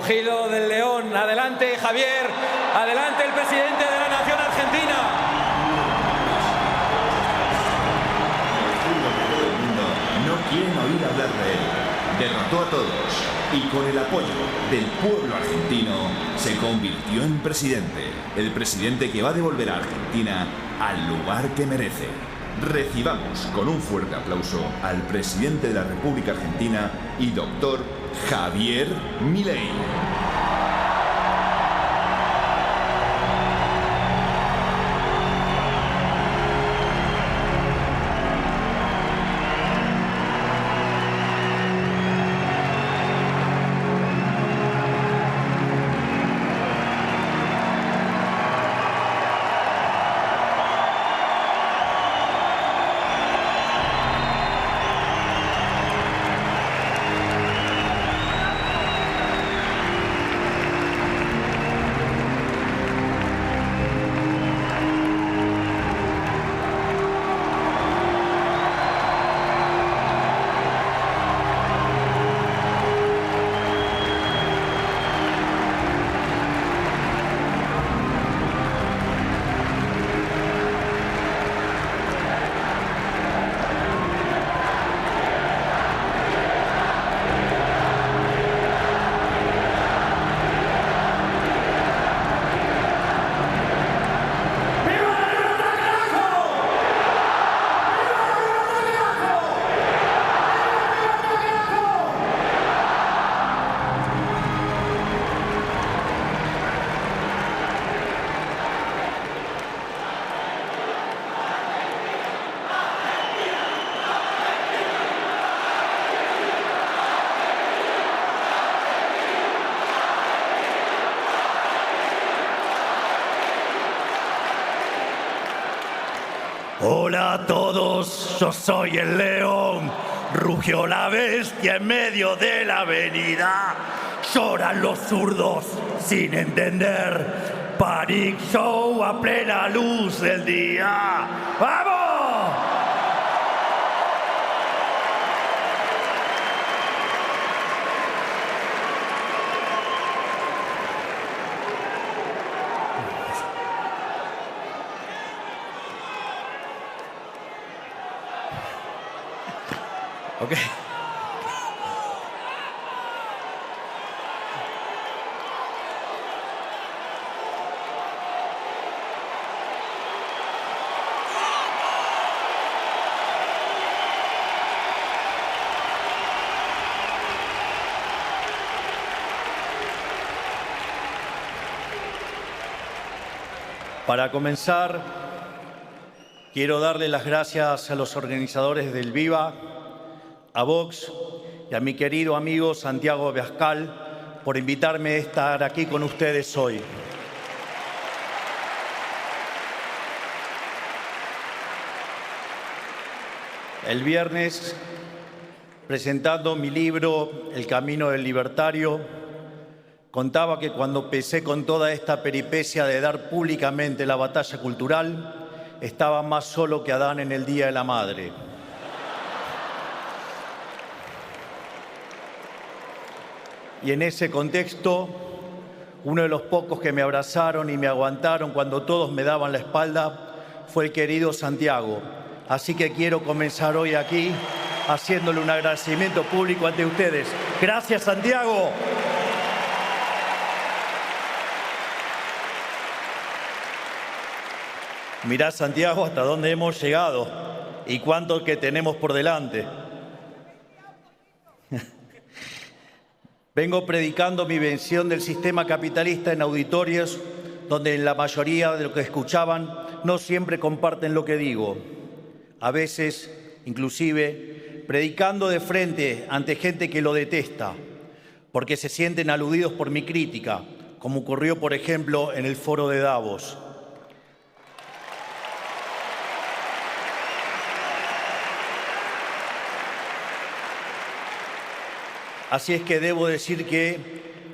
Rugido del león. Adelante, Javier. Adelante, el presidente de la Nación Argentina. Todo el mundo no quieren oír hablar de él. Derrotó a todos y con el apoyo del pueblo argentino se convirtió en presidente. El presidente que va a devolver a Argentina al lugar que merece. Recibamos con un fuerte aplauso al presidente de la República Argentina y doctor Javier Milei. Hola a todos, yo soy el león. Rugió la bestia en medio de la avenida. Lloran los zurdos sin entender. Panic Show a plena luz del día. ¡Vamos! Ok. Para comenzar, quiero darle las gracias a los organizadores del Viva, a Vox y a mi querido amigo Santiago Abascal por invitarme a estar aquí con ustedes hoy. El viernes, presentando mi libro El Camino del Libertario, contaba que cuando empecé con toda esta peripecia de dar públicamente la batalla cultural, estaba más solo que Adán en el Día de la Madre. Y en ese contexto, uno de los pocos que me abrazaron y me aguantaron cuando todos me daban la espalda fue el querido Santiago. Así que quiero comenzar hoy aquí haciéndole un agradecimiento público ante ustedes. ¡Gracias, Santiago! Mirá, Santiago, hasta dónde hemos llegado y cuánto que tenemos por delante. Vengo predicando mi visión del sistema capitalista en auditorios donde la mayoría de los que escuchaban no siempre comparten lo que digo. A veces, inclusive, predicando de frente ante gente que lo detesta, porque se sienten aludidos por mi crítica, como ocurrió, por ejemplo, en el foro de Davos. Así es que debo decir que,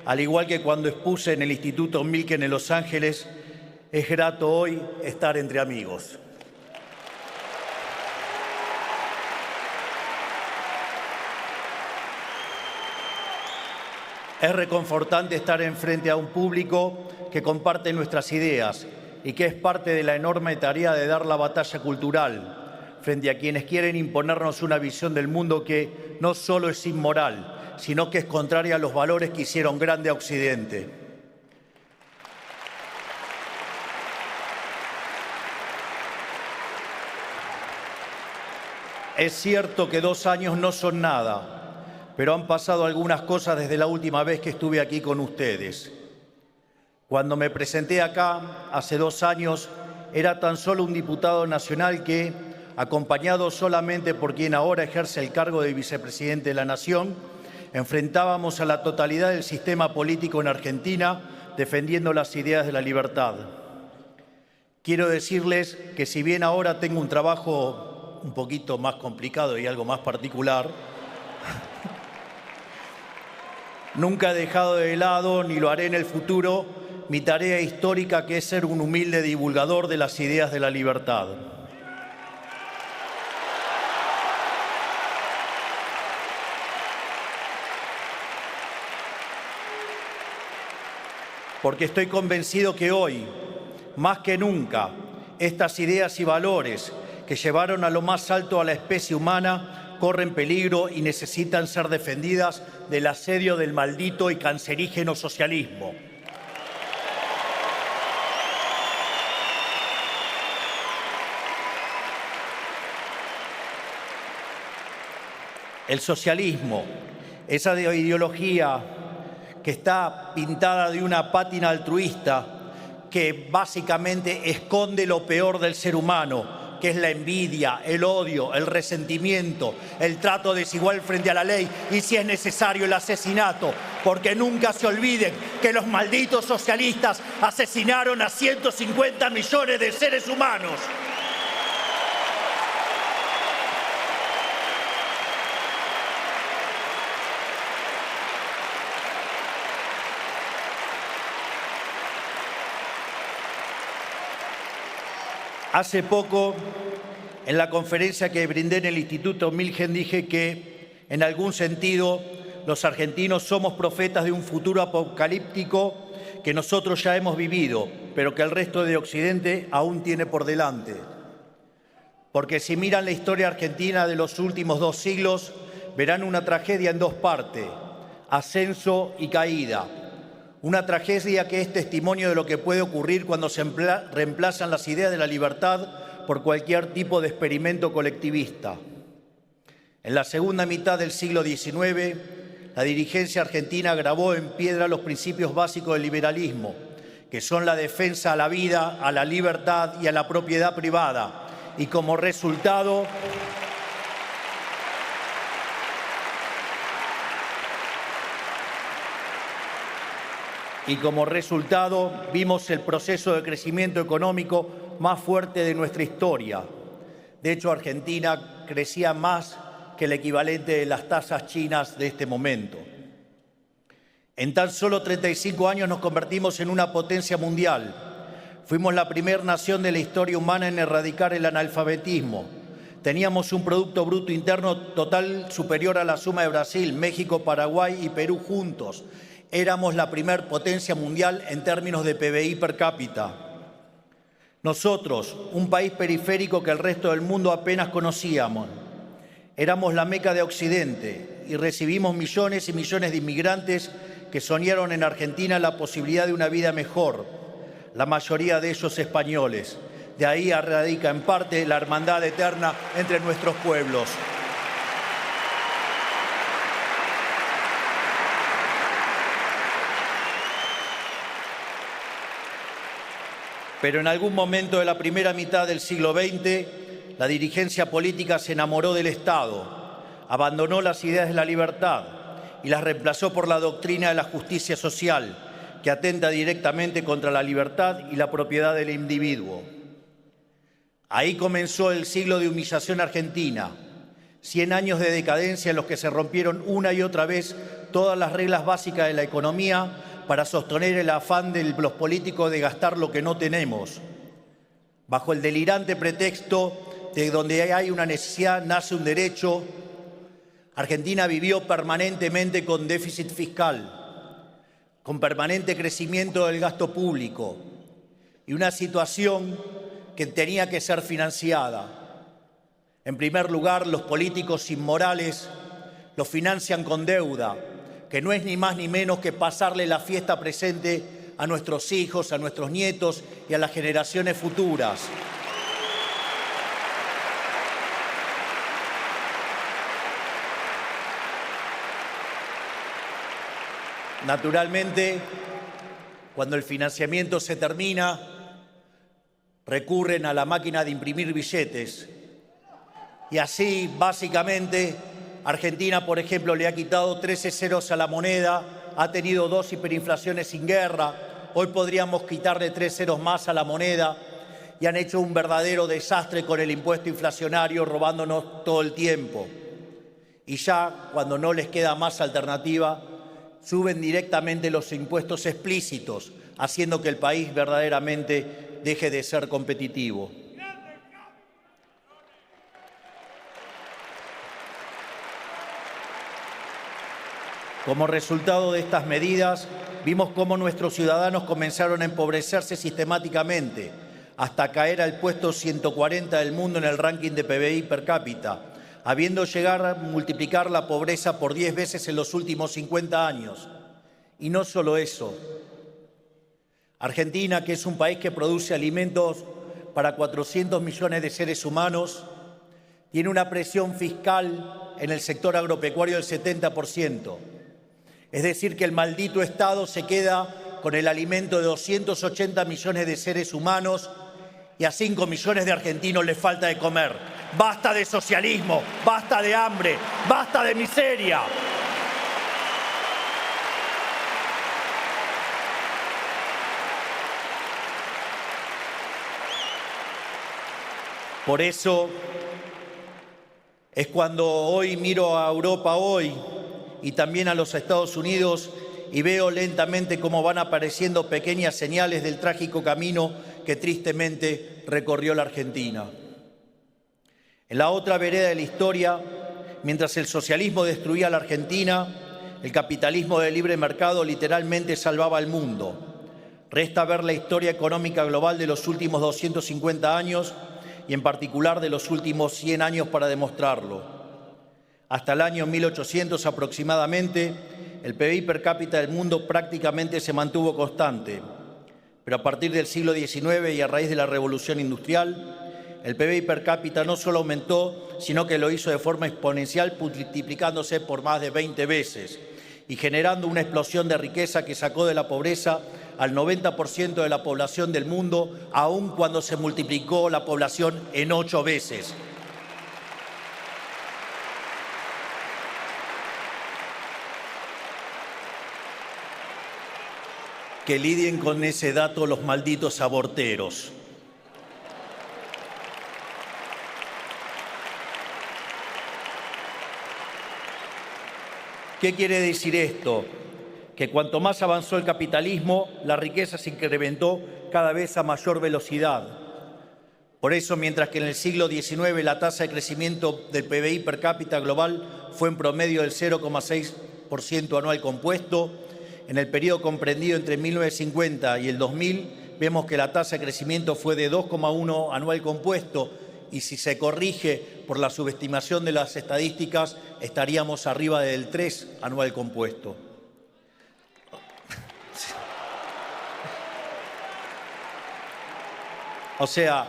al igual que cuando expuse en el Instituto Milken en Los Ángeles, es grato hoy estar entre amigos. Es reconfortante estar enfrente a un público que comparte nuestras ideas y que es parte de la enorme tarea de dar la batalla cultural frente a quienes quieren imponernos una visión del mundo que no solo es inmoral, sino que es contraria a los valores que hicieron grande a Occidente. Es cierto que 2 años no son nada, pero han pasado algunas cosas desde la última vez que estuve aquí con ustedes. Cuando me presenté acá, hace 2 años, era tan solo un diputado nacional que, acompañado solamente por quien ahora ejerce el cargo de vicepresidente de la Nación, enfrentábamos a la totalidad del sistema político en Argentina defendiendo las ideas de la libertad. Quiero decirles que si bien ahora tengo un trabajo un poquito más complicado y algo más particular, nunca he dejado de lado, ni lo haré en el futuro, mi tarea histórica, que es ser un humilde divulgador de las ideas de la libertad. Porque estoy convencido que hoy, más que nunca, estas ideas y valores que llevaron a lo más alto a la especie humana corren peligro y necesitan ser defendidas del asedio del maldito y cancerígeno socialismo. El socialismo, esa ideología que está pintada de una pátina altruista que básicamente esconde lo peor del ser humano, que es la envidia, el odio, el resentimiento, el trato desigual frente a la ley y, si es necesario, el asesinato. Porque nunca se olviden que los malditos socialistas asesinaron a 150 millones de seres humanos. Hace poco, en la conferencia que brindé en el Instituto Milgen, dije que, en algún sentido, los argentinos somos profetas de un futuro apocalíptico que nosotros ya hemos vivido, pero que el resto de Occidente aún tiene por delante. Porque si miran la historia argentina de los últimos 2 siglos, verán una tragedia en 2 partes, ascenso y caída. Una tragedia que es testimonio de lo que puede ocurrir cuando se reemplazan las ideas de la libertad por cualquier tipo de experimento colectivista. En la segunda mitad del siglo XIX, la dirigencia argentina grabó en piedra los principios básicos del liberalismo, que son la defensa a la vida, a la libertad y a la propiedad privada. Y como resultado, vimos el proceso de crecimiento económico más fuerte de nuestra historia. De hecho, Argentina crecía más que el equivalente de las tasas chinas de este momento. En tan solo 35 años nos convertimos en una potencia mundial. Fuimos la primera nación de la historia humana en erradicar el analfabetismo. Teníamos un Producto Bruto Interno total superior a la suma de Brasil, México, Paraguay y Perú juntos. Éramos la primer potencia mundial en términos de PBI per cápita. Nosotros, un país periférico que el resto del mundo apenas conocíamos, éramos la meca de Occidente y recibimos millones y millones de inmigrantes que soñaron en Argentina la posibilidad de una vida mejor, la mayoría de ellos españoles. De ahí radica en parte la hermandad eterna entre nuestros pueblos. Pero en algún momento de la primera mitad del siglo XX, la dirigencia política se enamoró del Estado, abandonó las ideas de la libertad y las reemplazó por la doctrina de la justicia social, que atenta directamente contra la libertad y la propiedad del individuo. Ahí comenzó el siglo de humillación argentina, 100 años de decadencia en los que se rompieron una y otra vez todas las reglas básicas de la economía para sostener el afán de los políticos de gastar lo que no tenemos. Bajo el delirante pretexto de donde hay una necesidad nace un derecho, Argentina vivió permanentemente con déficit fiscal, con permanente crecimiento del gasto público y una situación que tenía que ser financiada. En primer lugar, los políticos inmorales lo financian con deuda, que no es ni más ni menos que pasarle la fiesta presente a nuestros hijos, a nuestros nietos y a las generaciones futuras. Naturalmente, cuando el financiamiento se termina, recurren a la máquina de imprimir billetes. Y así, básicamente, Argentina, por ejemplo, le ha quitado 13 ceros a la moneda, ha tenido 2 hiperinflaciones sin guerra, hoy podríamos quitarle 3 ceros más a la moneda y han hecho un verdadero desastre con el impuesto inflacionario, robándonos todo el tiempo. Y ya, cuando no les queda más alternativa, suben directamente los impuestos explícitos, haciendo que el país verdaderamente deje de ser competitivo. Como resultado de estas medidas, vimos cómo nuestros ciudadanos comenzaron a empobrecerse sistemáticamente, hasta caer al puesto 140 del mundo en el ranking de PBI per cápita, habiendo llegado a multiplicar la pobreza por 10 veces en los últimos 50 años. Y no solo eso. Argentina, que es un país que produce alimentos para 400 millones de seres humanos, tiene una presión fiscal en el sector agropecuario del 70%. Es decir, que el maldito Estado se queda con el alimento de 280 millones de seres humanos y a 5 millones de argentinos les falta de comer. Basta de socialismo, basta de hambre, basta de miseria. Por eso es cuando hoy miro a Europa hoy y también a los Estados Unidos y veo lentamente cómo van apareciendo pequeñas señales del trágico camino que tristemente recorrió la Argentina. En la otra vereda de la historia, mientras el socialismo destruía a la Argentina, el capitalismo de libre mercado literalmente salvaba al mundo. Resta ver la historia económica global de los últimos 250 años y en particular de los últimos 100 años para demostrarlo. Hasta el año 1800 aproximadamente, el PBI per cápita del mundo prácticamente se mantuvo constante, pero a partir del siglo XIX y a raíz de la Revolución Industrial, el PBI per cápita no solo aumentó, sino que lo hizo de forma exponencial, multiplicándose por más de 20 veces y generando una explosión de riqueza que sacó de la pobreza al 90% de la población del mundo, aun cuando se multiplicó la población en 8 veces. Que lidien con ese dato los malditos aborteros. ¿Qué quiere decir esto? Que cuanto más avanzó el capitalismo, la riqueza se incrementó cada vez a mayor velocidad. Por eso, mientras que en el siglo XIX la tasa de crecimiento del PBI per cápita global fue en promedio del 0,6% anual compuesto, en el periodo comprendido entre 1950 y el 2000, vemos que la tasa de crecimiento fue de 2,1 anual compuesto y si se corrige por la subestimación de las estadísticas, estaríamos arriba del 3 anual compuesto. O sea,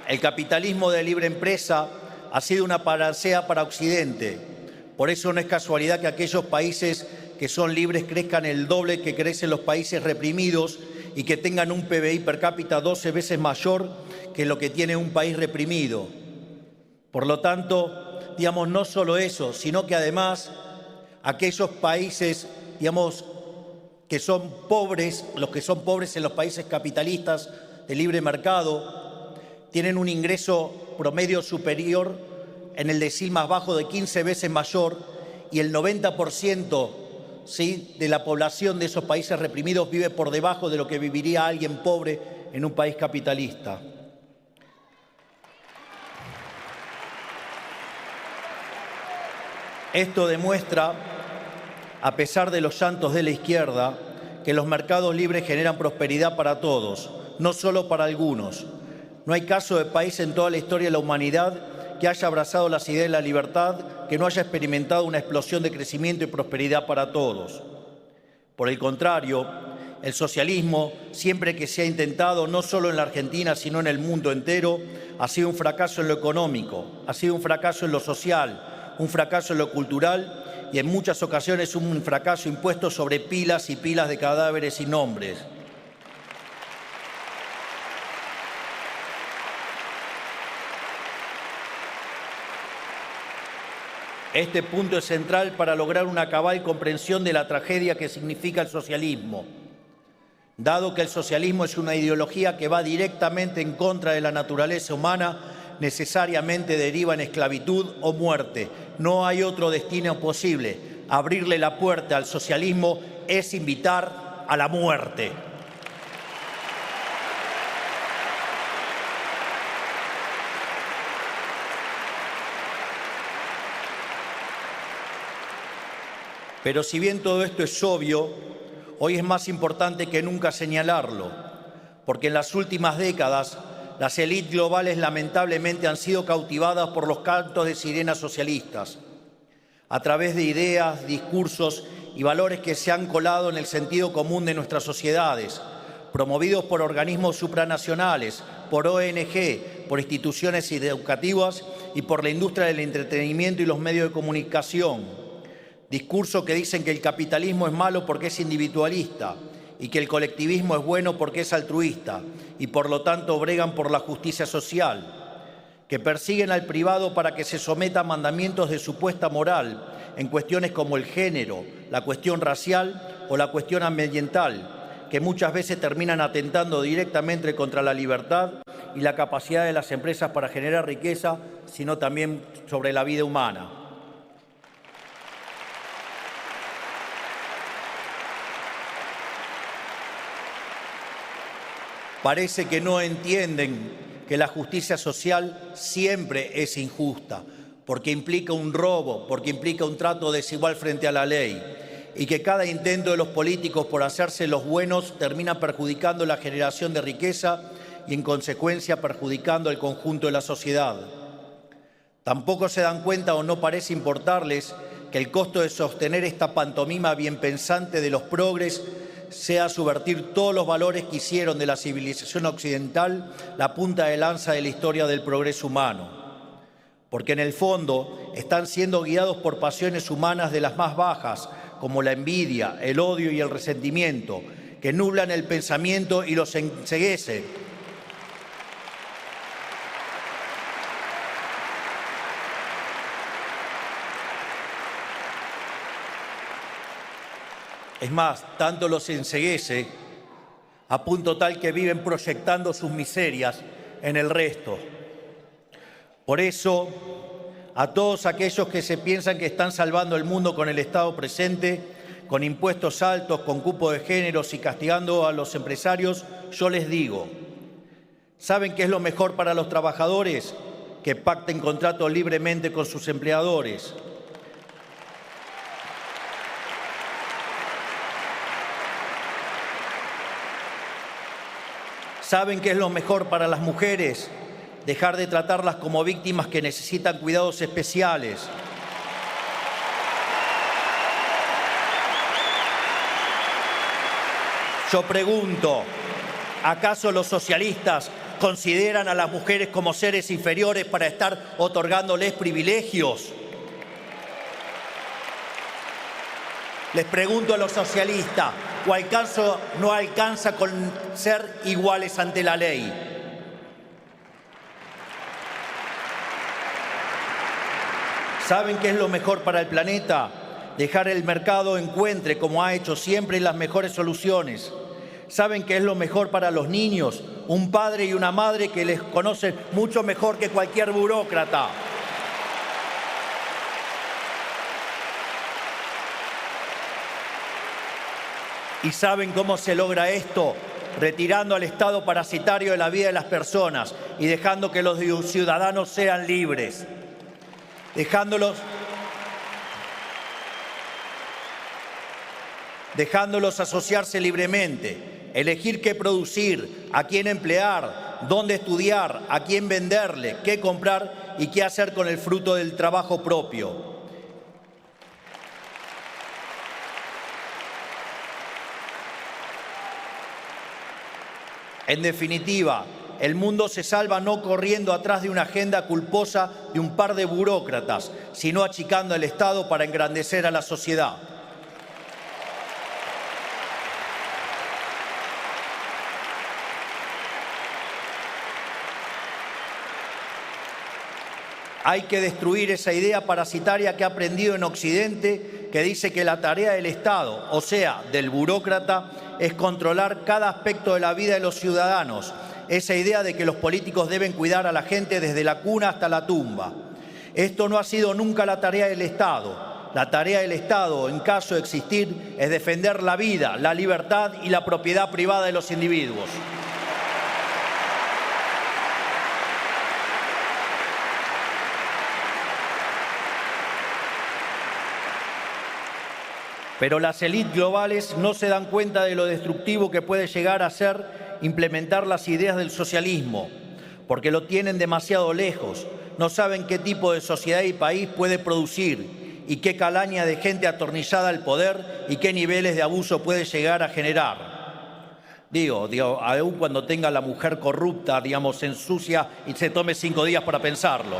el capitalismo de libre empresa ha sido una panacea para Occidente. Por eso no es casualidad que aquellos países que son libres crezcan el doble que crecen los países reprimidos y que tengan un PBI per cápita 12 veces mayor que lo que tiene un país reprimido. Por lo tanto, digamos, no solo eso, sino que además aquellos países, digamos, que son pobres, los que son pobres en los países capitalistas de libre mercado, tienen un ingreso promedio superior en el decil más bajo de 15 veces mayor y el 90% ¿sí? de la población de esos países reprimidos vive por debajo de lo que viviría alguien pobre en un país capitalista. Esto demuestra, a pesar de los llantos de la izquierda, que los mercados libres generan prosperidad para todos, no solo para algunos. No hay caso de país en toda la historia de la humanidad que haya abrazado las ideas de la libertad, que no haya experimentado una explosión de crecimiento y prosperidad para todos. Por el contrario, el socialismo, siempre que se ha intentado, no solo en la Argentina, sino en el mundo entero, ha sido un fracaso en lo económico, ha sido un fracaso en lo social, un fracaso en lo cultural y en muchas ocasiones un fracaso impuesto sobre pilas y pilas de cadáveres sin nombres. Este punto es central para lograr una cabal comprensión de la tragedia que significa el socialismo. Dado que el socialismo es una ideología que va directamente en contra de la naturaleza humana, necesariamente deriva en esclavitud o muerte. No hay otro destino posible. Abrirle la puerta al socialismo es invitar a la muerte. Pero si bien todo esto es obvio, hoy es más importante que nunca señalarlo, porque en las últimas décadas las élites globales lamentablemente han sido cautivadas por los cantos de sirenas socialistas, a través de ideas, discursos y valores que se han colado en el sentido común de nuestras sociedades, promovidos por organismos supranacionales, por ONG, por instituciones educativas y por la industria del entretenimiento y los medios de comunicación. Discursos que dicen que el capitalismo es malo porque es individualista y que el colectivismo es bueno porque es altruista y por lo tanto bregan por la justicia social, que persiguen al privado para que se someta a mandamientos de supuesta moral en cuestiones como el género, la cuestión racial o la cuestión ambiental, que muchas veces terminan atentando directamente contra la libertad y la capacidad de las empresas para generar riqueza, sino también sobre la vida humana. Parece que no entienden que la justicia social siempre es injusta, porque implica un robo, porque implica un trato desigual frente a la ley, y que cada intento de los políticos por hacerse los buenos termina perjudicando la generación de riqueza y, en consecuencia, perjudicando el conjunto de la sociedad. Tampoco se dan cuenta o no parece importarles que el costo de sostener esta pantomima bien pensante de los progres sea subvertir todos los valores que hicieron de la civilización occidental la punta de lanza de la historia del progreso humano. Porque en el fondo están siendo guiados por pasiones humanas de las más bajas, como la envidia, el odio y el resentimiento, que nublan el pensamiento y los enceguecen. Es más, tanto los enceguece a punto tal que viven proyectando sus miserias en el resto. Por eso, a todos aquellos que se piensan que están salvando el mundo con el Estado presente, con impuestos altos, con cupo de géneros y castigando a los empresarios, yo les digo, ¿saben qué es lo mejor para los trabajadores? Que pacten contratos libremente con sus empleadores. ¿Saben qué es lo mejor para las mujeres? Dejar de tratarlas como víctimas que necesitan cuidados especiales. Yo pregunto, ¿acaso los socialistas consideran a las mujeres como seres inferiores para estar otorgándoles privilegios? Les pregunto a los socialistas, ¿o acaso no alcanza con ser iguales ante la ley? ¿Saben qué es lo mejor para el planeta? Dejar el mercado encuentre, como ha hecho siempre, las mejores soluciones. ¿Saben qué es lo mejor para los niños? Un padre y una madre que les conocen mucho mejor que cualquier burócrata. ¿Y saben cómo se logra esto? Retirando al Estado parasitario de la vida de las personas y dejando que los ciudadanos sean libres. dejándolos asociarse libremente, elegir qué producir, a quién emplear, dónde estudiar, a quién venderle, qué comprar y qué hacer con el fruto del trabajo propio. En definitiva, el mundo se salva no corriendo atrás de una agenda culposa de un par de burócratas, sino achicando el Estado para engrandecer a la sociedad. Hay que destruir esa idea parasitaria que ha aprendido en Occidente, que dice que la tarea del Estado, o sea, del burócrata, es controlar cada aspecto de la vida de los ciudadanos. Esa idea de que los políticos deben cuidar a la gente desde la cuna hasta la tumba. Esto no ha sido nunca la tarea del Estado. La tarea del Estado, en caso de existir, es defender la vida, la libertad y la propiedad privada de los individuos. Pero las élites globales no se dan cuenta de lo destructivo que puede llegar a ser implementar las ideas del socialismo, porque lo tienen demasiado lejos, no saben qué tipo de sociedad y país puede producir y qué calaña de gente atornillada al poder y qué niveles de abuso puede llegar a generar. Digo, aún cuando tenga la mujer corrupta, se ensucia y se tome 5 días para pensarlo.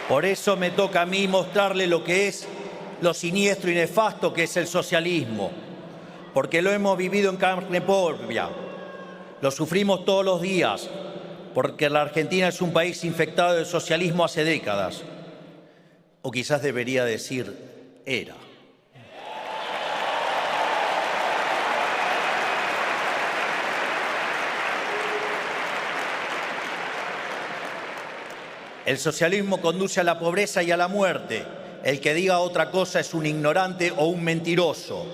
Por eso me toca a mí mostrarle lo que es lo siniestro y nefasto que es el socialismo, porque lo hemos vivido en carne propia, lo sufrimos todos los días, porque la Argentina es un país infectado de socialismo hace décadas, o quizás debería decir era. El socialismo conduce a la pobreza y a la muerte. El que diga otra cosa es un ignorante o un mentiroso.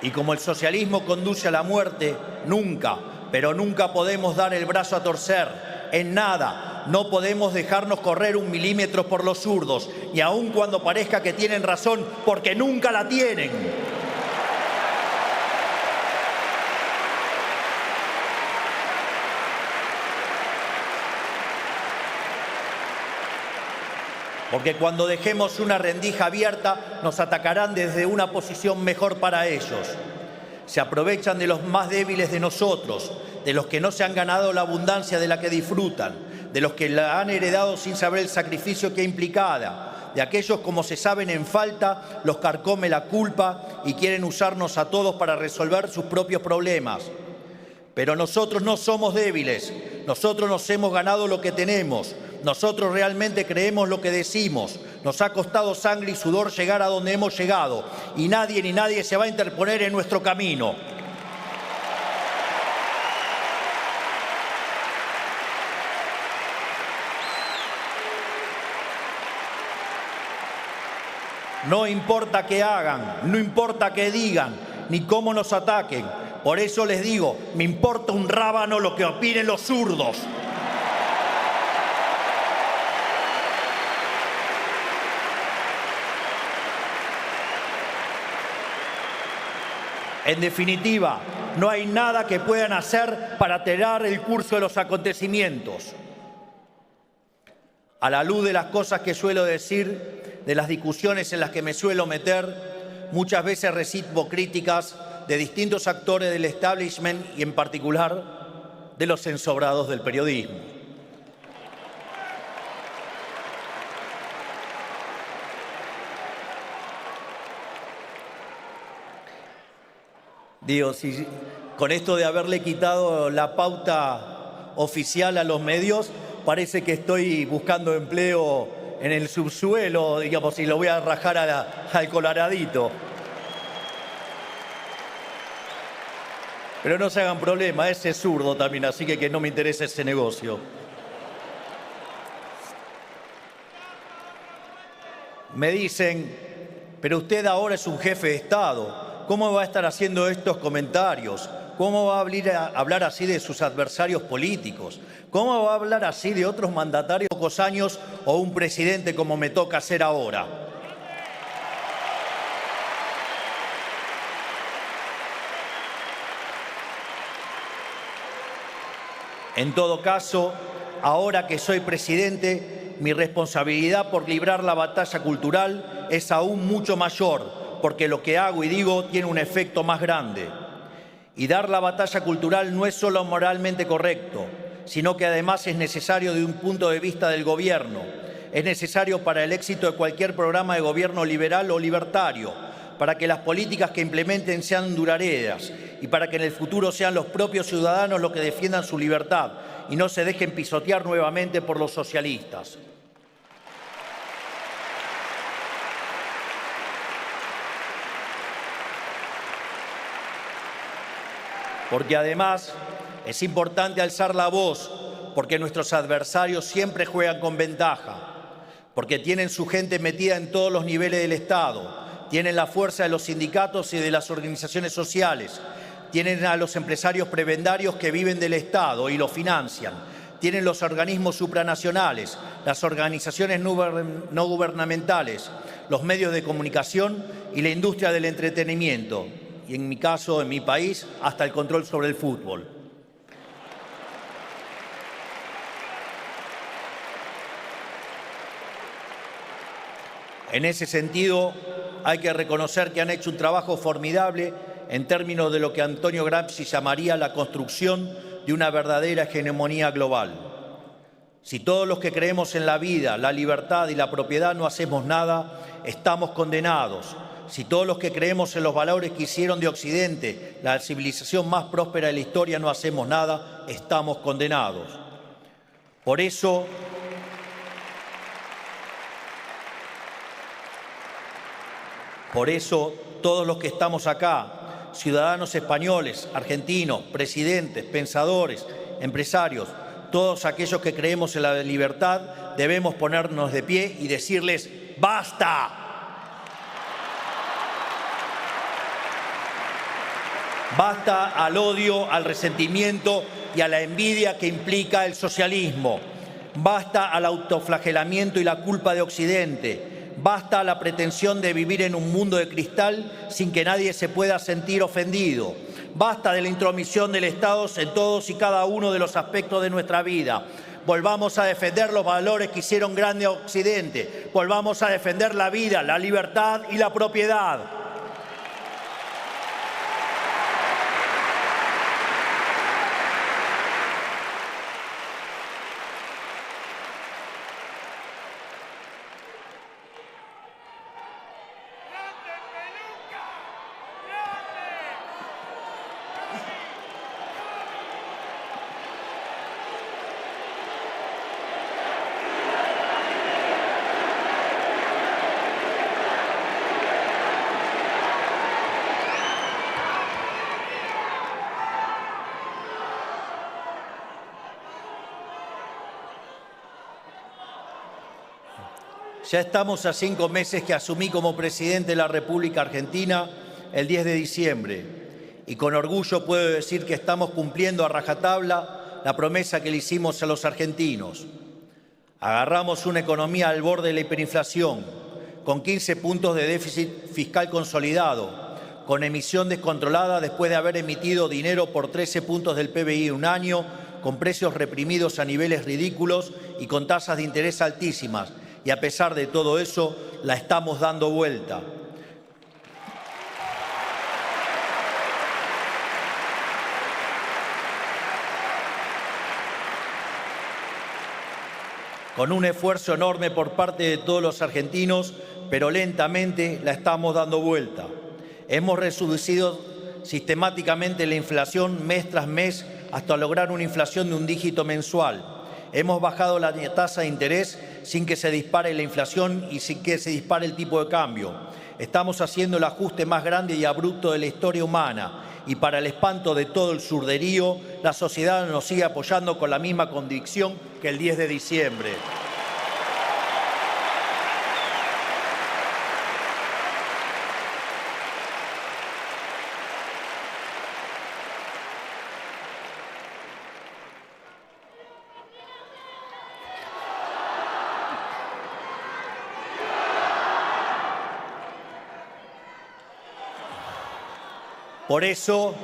Y como el socialismo conduce a la muerte, nunca, pero nunca podemos dar el brazo a torcer. En nada, no podemos dejarnos correr 1 milímetro por los zurdos, y aun cuando parezca que tienen razón, porque nunca la tienen. Porque cuando dejemos una rendija abierta, nos atacarán desde una posición mejor para ellos. Se aprovechan de los más débiles de nosotros, de los que no se han ganado la abundancia de la que disfrutan, de los que la han heredado sin saber el sacrificio que ha implicada, de aquellos, como se saben en falta, los carcome la culpa y quieren usarnos a todos para resolver sus propios problemas. Pero nosotros no somos débiles, nosotros nos hemos ganado lo que tenemos. Nosotros realmente creemos lo que decimos. Nos ha costado sangre y sudor llegar a donde hemos llegado. Y nadie ni nadie se va a interponer en nuestro camino. No importa qué hagan, no importa qué digan, ni cómo nos ataquen. Por eso les digo, me importa un rábano lo que opinen los zurdos. En definitiva, no hay nada que puedan hacer para alterar el curso de los acontecimientos. A la luz de las cosas que suelo decir, de las discusiones en las que me suelo meter, muchas veces recibo críticas de distintos actores del establishment y en particular de los ensobrados del periodismo. Digo, si con esto de haberle quitado la pauta oficial a los medios, parece que estoy buscando empleo en el subsuelo, digamos, y lo voy a rajar al coloradito. Pero no se hagan problema, ese es zurdo también, así que no me interesa ese negocio. Me dicen, pero usted ahora es un jefe de Estado, ¿cómo va a estar haciendo estos comentarios? ¿Cómo va a hablar así de sus adversarios políticos? ¿Cómo va a hablar así de otros mandatarios de pocos años o un presidente como me toca hacer ahora? En todo caso, ahora que soy presidente, mi responsabilidad por librar la batalla cultural es aún mucho mayor, porque lo que hago y digo tiene un efecto más grande. Y dar la batalla cultural no es solo moralmente correcto, sino que además es necesario de un punto de vista del gobierno. Es necesario para el éxito de cualquier programa de gobierno liberal o libertario, para que las políticas que implementen sean duraderas y para que en el futuro sean los propios ciudadanos los que defiendan su libertad y no se dejen pisotear nuevamente por los socialistas. Porque además es importante alzar la voz, porque nuestros adversarios siempre juegan con ventaja, porque tienen su gente metida en todos los niveles del Estado, tienen la fuerza de los sindicatos y de las organizaciones sociales, tienen a los empresarios prebendarios que viven del Estado y lo financian, tienen los organismos supranacionales, las organizaciones no gubernamentales, los medios de comunicación y la industria del entretenimiento. Y en mi caso, en mi país, hasta el control sobre el fútbol. En ese sentido, hay que reconocer que han hecho un trabajo formidable en términos de lo que Antonio Gramsci llamaría la construcción de una verdadera hegemonía global. Si todos los que creemos en la vida, la libertad y la propiedad no hacemos nada, estamos condenados. Si todos los que creemos en los valores que hicieron de Occidente la civilización más próspera de la historia no hacemos nada, estamos condenados. Por eso, todos los que estamos acá, ciudadanos españoles, argentinos, presidentes, pensadores, empresarios, todos aquellos que creemos en la libertad, debemos ponernos de pie y decirles ¡basta! Basta al odio, al resentimiento y a la envidia que implica el socialismo. Basta al autoflagelamiento y la culpa de Occidente. Basta a la pretensión de vivir en un mundo de cristal sin que nadie se pueda sentir ofendido. Basta de la intromisión del Estado en todos y cada uno de los aspectos de nuestra vida. Volvamos a defender los valores que hicieron grande a Occidente. Volvamos a defender la vida, la libertad y la propiedad. Ya estamos a 5 meses que asumí como presidente de la República Argentina el 10 de diciembre y con orgullo puedo decir que estamos cumpliendo a rajatabla la promesa que le hicimos a los argentinos. Agarramos una economía al borde de la hiperinflación, con 15 puntos de déficit fiscal consolidado, con emisión descontrolada después de haber emitido dinero por 13 puntos del PBI en un año, con precios reprimidos a niveles ridículos y con tasas de interés altísimas. Y a pesar de todo eso, la estamos dando vuelta. Con un esfuerzo enorme por parte de todos los argentinos, pero lentamente la estamos dando vuelta. Hemos reducido sistemáticamente la inflación mes tras mes hasta lograr una inflación de un dígito mensual. Hemos bajado la tasa de interés sin que se dispare la inflación y sin que se dispare el tipo de cambio. Estamos haciendo el ajuste más grande y abrupto de la historia humana y para el espanto de todo el surderío, la sociedad nos sigue apoyando con la misma convicción que el 10 de diciembre. Por eso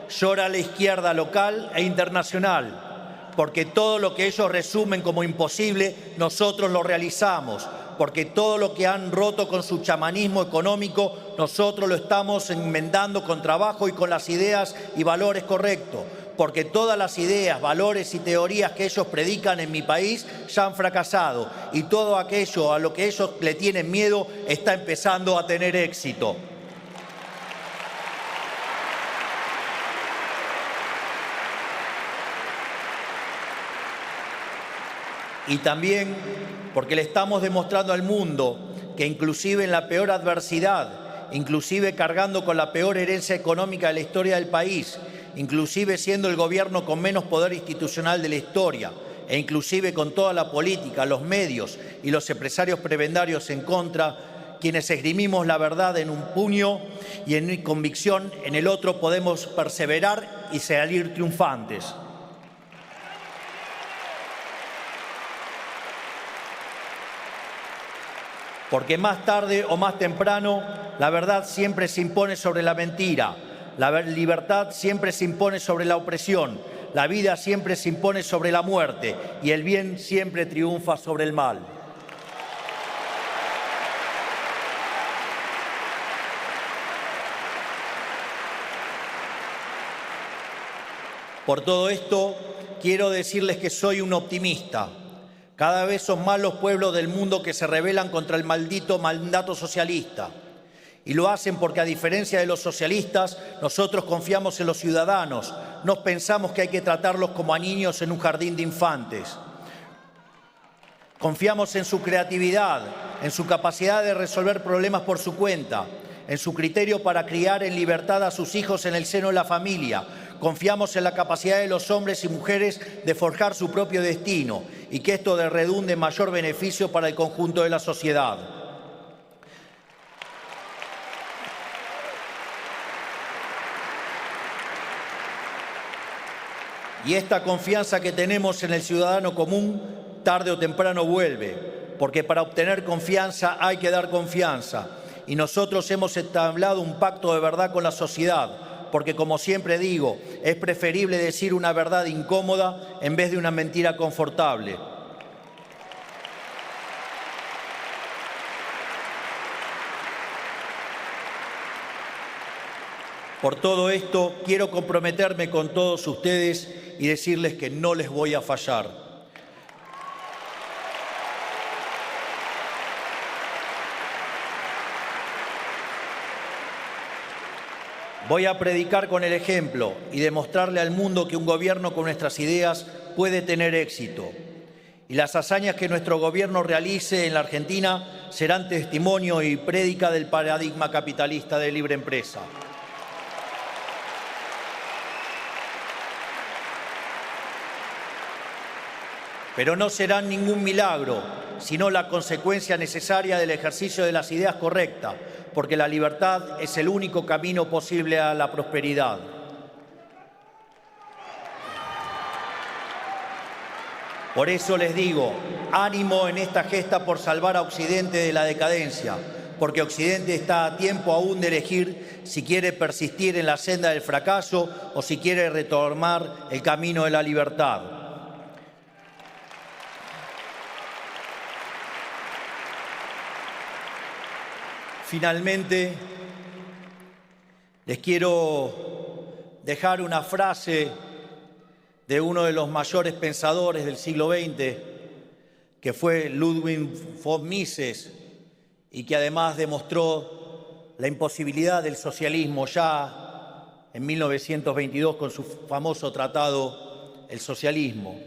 llora la izquierda local e internacional, porque todo lo que ellos resumen como imposible, nosotros lo realizamos, porque todo lo que han roto con su chamanismo económico, nosotros lo estamos enmendando con trabajo y con las ideas y valores correctos, porque todas las ideas, valores y teorías que ellos predican en mi país ya han fracasado y todo aquello a lo que ellos le tienen miedo está empezando a tener éxito. Y también porque le estamos demostrando al mundo que inclusive en la peor adversidad, inclusive cargando con la peor herencia económica de la historia del país, inclusive siendo el gobierno con menos poder institucional de la historia, e inclusive con toda la política, los medios y los empresarios prebendarios en contra, quienes esgrimimos la verdad en un puño y en mi convicción en el otro podemos perseverar y salir triunfantes. Porque más tarde o más temprano, la verdad siempre se impone sobre la mentira, la libertad siempre se impone sobre la opresión, la vida siempre se impone sobre la muerte y el bien siempre triunfa sobre el mal. Por todo esto, quiero decirles que soy un optimista. Cada vez son más los pueblos del mundo que se rebelan contra el maldito mandato socialista. Y lo hacen porque, a diferencia de los socialistas, nosotros confiamos en los ciudadanos. No pensamos que hay que tratarlos como a niños en un jardín de infantes. Confiamos en su creatividad, en su capacidad de resolver problemas por su cuenta, en su criterio para criar en libertad a sus hijos en el seno de la familia. Confiamos en la capacidad de los hombres y mujeres de forjar su propio destino y que esto redunde en mayor beneficio para el conjunto de la sociedad. Y esta confianza que tenemos en el ciudadano común, tarde o temprano vuelve, porque para obtener confianza hay que dar confianza. Y nosotros hemos entablado un pacto de verdad con la sociedad, porque, como siempre digo, es preferible decir una verdad incómoda en vez de una mentira confortable. Por todo esto, quiero comprometerme con todos ustedes y decirles que no les voy a fallar. Voy a predicar con el ejemplo y demostrarle al mundo que un gobierno con nuestras ideas puede tener éxito. Y las hazañas que nuestro gobierno realice en la Argentina serán testimonio y prédica del paradigma capitalista de libre empresa. Pero no serán ningún milagro, sino la consecuencia necesaria del ejercicio de las ideas correctas, porque la libertad es el único camino posible a la prosperidad. Por eso les digo, ánimo en esta gesta por salvar a Occidente de la decadencia, porque Occidente está a tiempo aún de elegir si quiere persistir en la senda del fracaso o si quiere retomar el camino de la libertad. Finalmente, les quiero dejar una frase de uno de los mayores pensadores del siglo XX, que fue Ludwig von Mises, y que además demostró la imposibilidad del socialismo ya en 1922 con su famoso tratado El socialismo.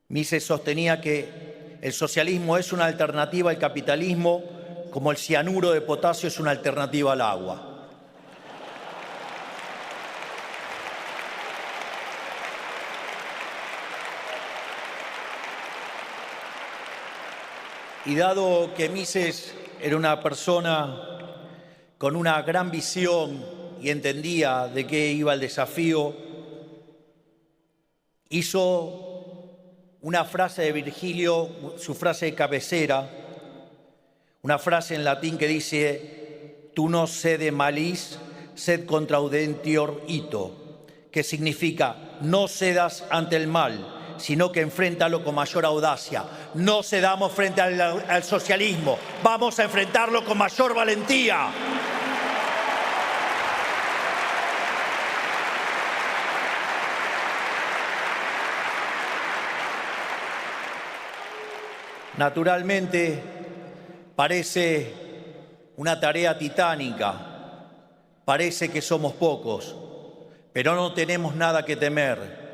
Mises sostenía que el socialismo es una alternativa al capitalismo, como el cianuro de potasio es una alternativa al agua. Y dado que Mises era una persona con una gran visión y entendía de qué iba el desafío, hizo una frase de Virgilio, su frase de cabecera, una frase en latín que dice: tu no sede malis, sed contraudentior ito, que significa: no cedas ante el mal, sino que enfréntalo con mayor audacia. No cedamos frente al socialismo, vamos a enfrentarlo con mayor valentía. Naturalmente, parece una tarea titánica, parece que somos pocos, pero no tenemos nada que temer.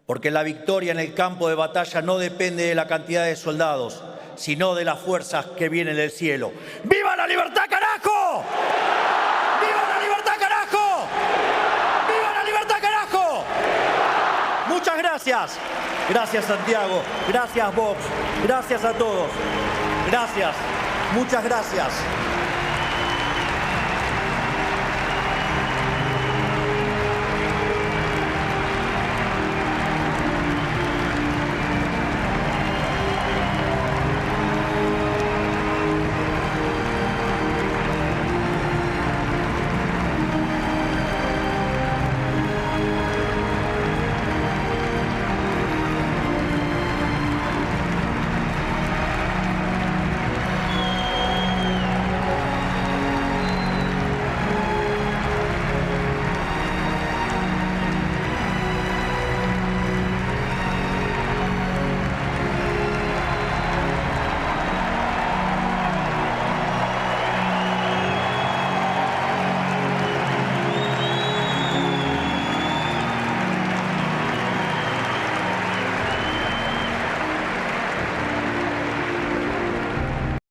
Porque la victoria en el campo de batalla no depende de la cantidad de soldados, sino de las fuerzas que vienen del cielo. ¡Viva la libertad, carajo! ¡Viva la libertad, carajo! ¡Viva la libertad, carajo! Muchas gracias. Gracias, Santiago. Gracias, Vox. Gracias a todos. Gracias. Muchas gracias.